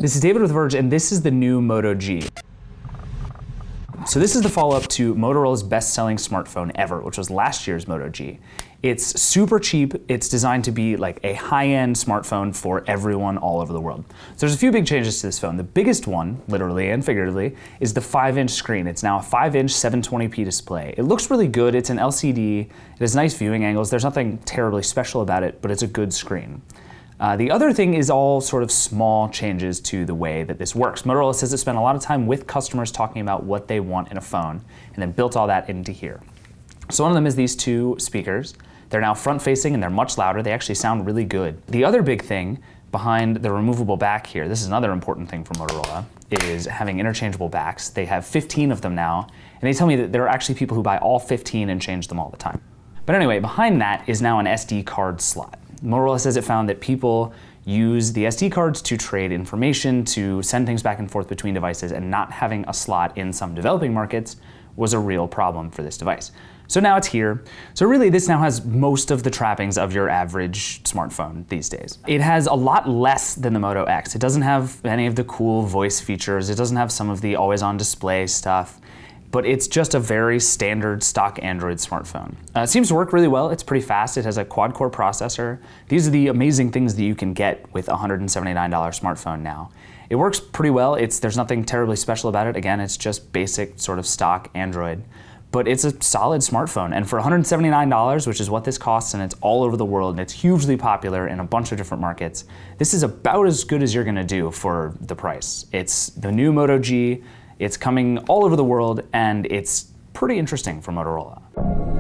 This is David with Verge, and this is the new Moto G. So this is the follow-up to Motorola's best-selling smartphone ever, which was last year's Moto G. It's super cheap. It's designed to be like a high-end smartphone for everyone all over the world. So there's a few big changes to this phone. The biggest one, literally and figuratively, is the 5-inch screen. It's now a 5-inch 720p display. It looks really good. It's an LCD. It has nice viewing angles. There's nothing terribly special about it, but it's a good screen. The other thing is all sort of small changes to the way that this works. Motorola says it spent a lot of time with customers talking about what they want in a phone and then built all that into here. So one of them is these two speakers. They're now front-facing and they're much louder. They actually sound really good. The other big thing behind the removable back here, this is another important thing for Motorola, is having interchangeable backs. They have 15 of them now, and they tell me that there are actually people who buy all 15 and change them all the time. But anyway, behind that is now an SD card slot. Motorola says it found that people use the SD cards to trade information, to send things back and forth between devices, and not having a slot in some developing markets was a real problem for this device. So now it's here. So really this now has most of the trappings of your average smartphone these days. It has a lot less than the Moto X. It doesn't have any of the cool voice features. It doesn't have some of the always on display stuff. But it's just a very standard stock Android smartphone. It seems to work really well. It's pretty fast. It has a quad-core processor. These are the amazing things that you can get with a $179 smartphone now. It works pretty well. There's nothing terribly special about it. Again, it's just basic sort of stock Android. But it's a solid smartphone. And for $179, which is what this costs, and it's all over the world, and it's hugely popular in a bunch of different markets, this is about as good as you're gonna do for the price. It's the new Moto G. It's coming all over the world, and it's pretty interesting for Motorola.